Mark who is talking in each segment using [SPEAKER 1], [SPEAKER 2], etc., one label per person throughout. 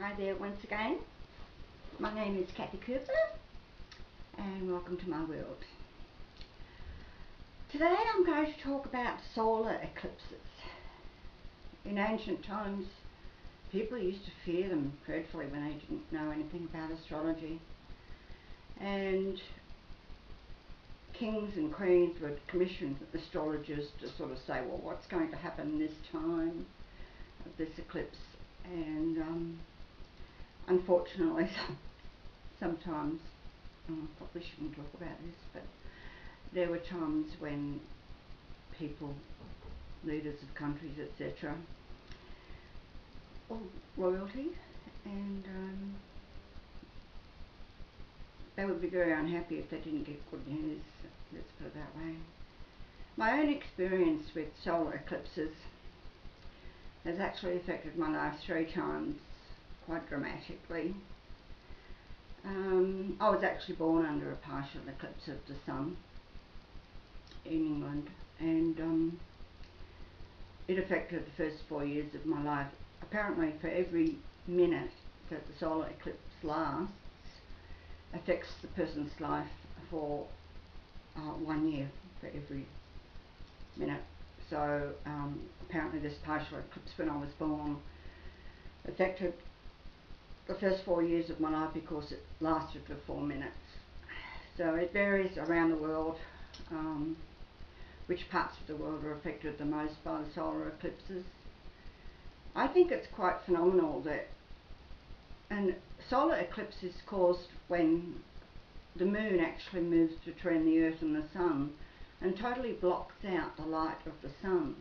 [SPEAKER 1] Hi there once again. My name is Kathy Cooper and welcome to my world. Today I'm going to talk about solar eclipses. In ancient times people used to fear them dreadfully when they didn't know anything about astrology, and kings and queens would commission astrologers to sort of say, well, what's going to happen this time of this eclipse, and unfortunately sometimes, I probably shouldn't talk about this, but there were times when people, leaders of countries, etc., or royalty, and they would be very unhappy if they didn't get good news, let's put it that way. My own experience with solar eclipses has actually affected my life 3 times quite dramatically. I was actually born under a partial eclipse of the sun in England, and it affected the first 4 years of my life. Apparently for every minute that the solar eclipse lasts affects the person's life for 1 year for every minute. So apparently this partial eclipse when I was born affected the first 4 years of my life because it lasted for 4 minutes. So it varies around the world which parts of the world are affected the most by the solar eclipses. I think it's quite phenomenal that a solar eclipse is caused when the moon actually moves between the earth and the sun and totally blocks out the light of the sun.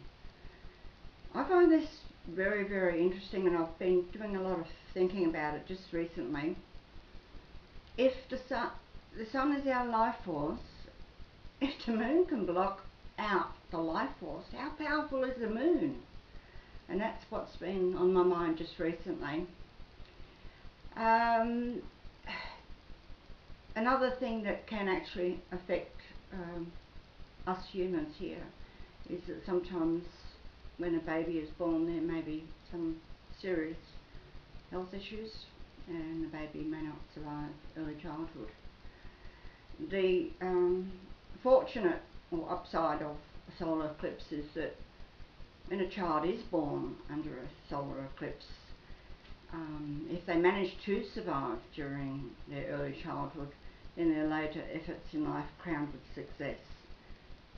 [SPEAKER 1] I find this very, very interesting, and I've been doing a lot of thinking about it just recently. If the sun is our life force, if the moon can block out the life force, how powerful is the moon? And that's what's been on my mind just recently. Another thing that can actually affect us humans here is that sometimes when a baby is born there may be some serious health issues and the baby may not survive early childhood. The fortunate or upside of a solar eclipse is that when a child is born under a solar eclipse, if they manage to survive during their early childhood, then their later efforts in life are crowned with success,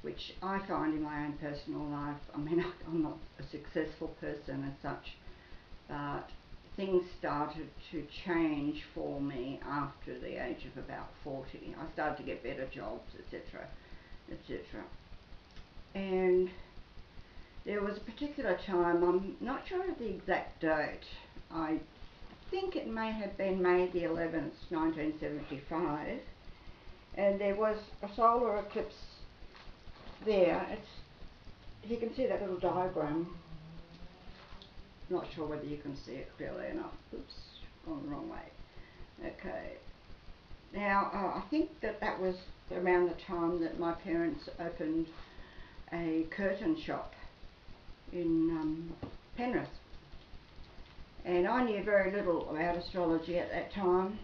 [SPEAKER 1] which I find in my own personal life. I mean, I'm not a successful person as such, but things started to change for me after the age of about 40. I started to get better jobs, etc., etc. And there was a particular time, I'm not sure of the exact date, I think it may have been May the 11th, 1975, and there was a solar eclipse there. If you can see that little diagram, not sure whether you can see it clearly enough. Oops, gone the wrong way. Okay. Now, I think that was around the time that my parents opened a curtain shop in Penrith. And I knew very little about astrology at that time.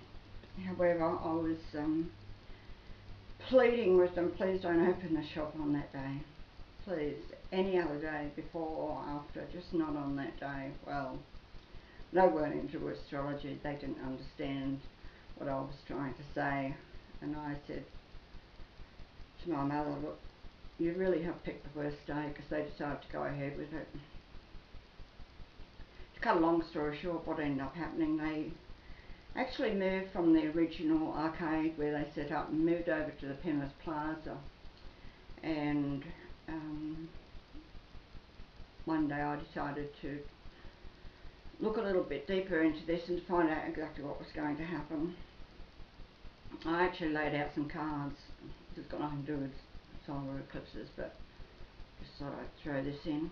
[SPEAKER 1] However, I was pleading with them, please don't open the shop on that day. Please, any other day, before or after, just not on that day. Well, they weren't into astrology, they didn't understand what I was trying to say. And I said to my mother, look, you really have picked the worst day, because they decided to go ahead with it. To cut a long story short, what ended up happening, they actually moved from the original arcade where they set up and moved over to the Penrith Plaza. And one day I decided to look a little bit deeper into this and find out exactly what was going to happen. I actually laid out some cards. This has got nothing to do with solar eclipses, but just thought I'd throw this in.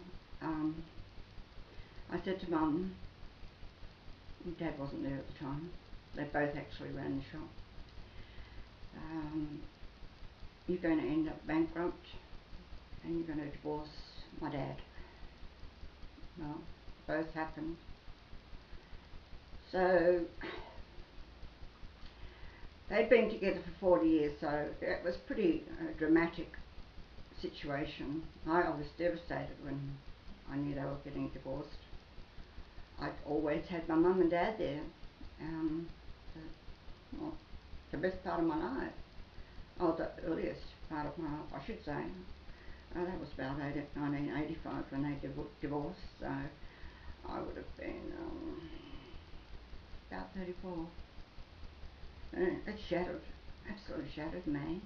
[SPEAKER 1] I said to Mum, Dad wasn't there at the time, they both actually ran the shop, you're going to end up bankrupt and you're going to divorce my dad. Well, both happened. So they'd been together for 40 years, so it was pretty dramatic situation. I was devastated when I knew they were getting divorced. I'd always had my mum and dad there, well, the best part of my life. Oh, the earliest part of my life, I should say. That was about 1985 when they divorced, so I would have been about 34. And it shattered, absolutely shattered me.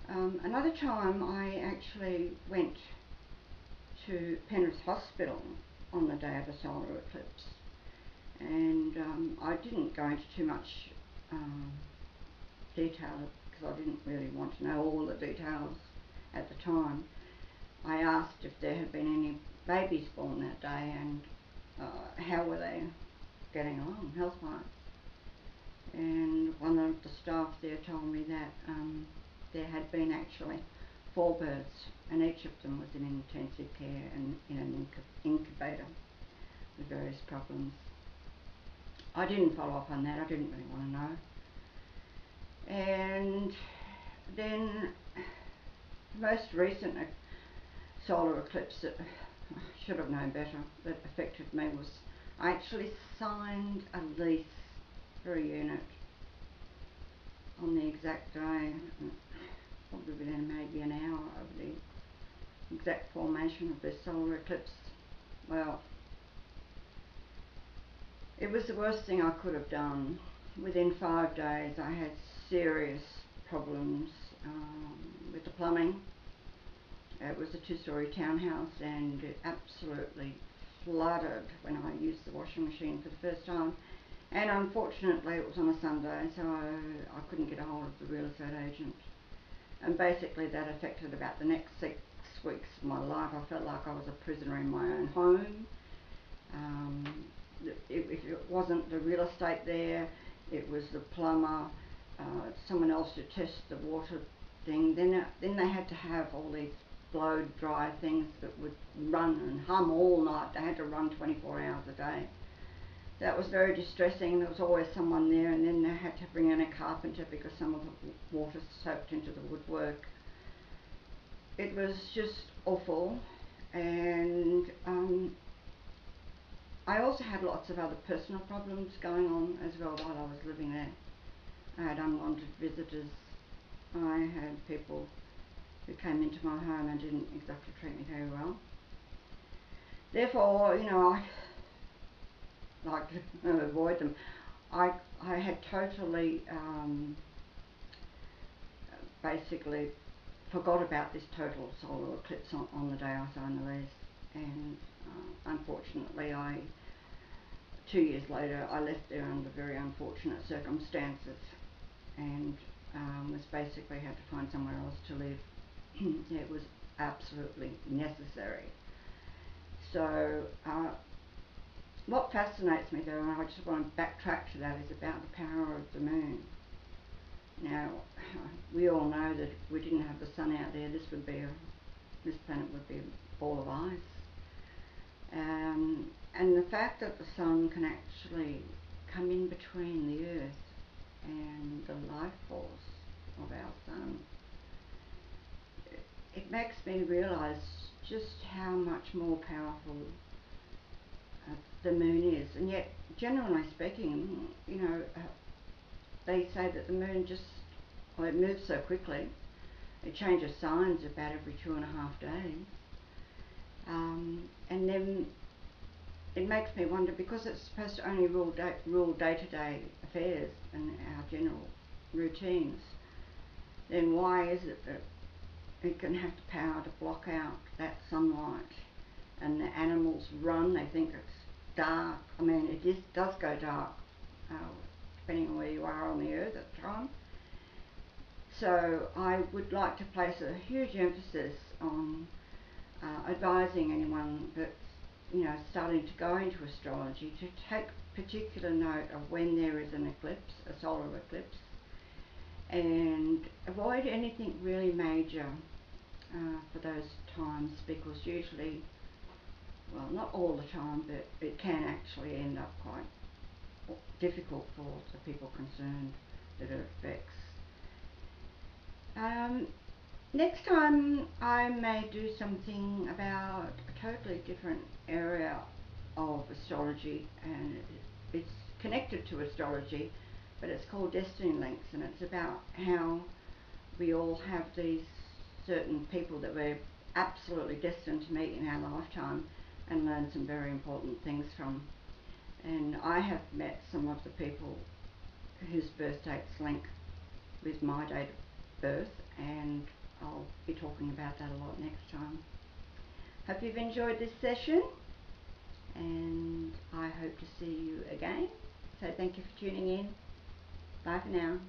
[SPEAKER 1] Another time I actually went to Penrith Hospital on the day of a solar eclipse, and I didn't go into too much detail because I didn't really want to know all the details at the time. I asked if there had been any babies born that day and how were they getting along health-wise. And one of the staff there told me that there had been actually 4 births, and each of them was in intensive care and in an incubator with various problems. I didn't follow up on that, I didn't really want to know. And then the most recent solar eclipse that I should have known better, that affected me, was I actually signed a lease for a unit on the exact day, probably within maybe an hour of the exact formation of this solar eclipse. Well, it was the worst thing I could have done. Within 5 days I had serious problems with the plumbing. It was a 2-story townhouse and it absolutely flooded when I used the washing machine for the first time. And unfortunately it was on a Sunday, so I couldn't get a hold of the real estate agent. And basically that affected about the next 6 weeks of my life. I felt like I was a prisoner in my own home. If it wasn't the real estate there, it was the plumber, someone else to test the water thing. Then they had to have all these blow dry things that would run and hum all night. They had to run 24 hours a day. That was very distressing. There was always someone there, and then they had to bring in a carpenter because some of the water soaked into the woodwork. It was just awful, and I also had lots of other personal problems going on as well while I was living there. I had unwanted visitors. I had people who came into my home and didn't exactly treat me very well. Therefore, you know, I like to avoid them. I had totally basically forgot about this total solar eclipse on the day I signed the lease, and unfortunately 2 years later I left there under very unfortunate circumstances and was basically had to find somewhere else to live. It was absolutely necessary. So what fascinates me though, and I just want to backtrack to that, is about the power of the moon. Now, we all know that if we didn't have the sun out there, this planet would be a ball of ice. And the fact that the sun can actually come in between the Earth and the life force of our sun, it makes me realise just how much more powerful the moon is. And yet, generally speaking, you know, they say that the moon it moves so quickly. It changes signs about every 2.5 days. And then it makes me wonder, because it's supposed to only rule day-to-day affairs and our general routines, then why is it that it can have the power to block out that sunlight and the animals run? They think it's dark. I mean, it does go dark depending on where you are on the Earth at the time. So I would like to place a huge emphasis on advising anyone that's, you know, starting to go into astrology to take particular note of when there is an eclipse, a solar eclipse, and avoid anything really major for those times, because usually, well, not all the time, but it can actually end up quite difficult for the people concerned that it affects. Next time I may do something about a totally different area of astrology, and it's connected to astrology, but it's called Destiny Links, and it's about how we all have these certain people that we're absolutely destined to meet in our lifetime and learn some very important things from. And I have met some of the people whose birth dates link with my date of birth, and I'll be talking about that a lot next time. Hope you've enjoyed this session, and I hope to see you again. So thank you for tuning in. Bye for now.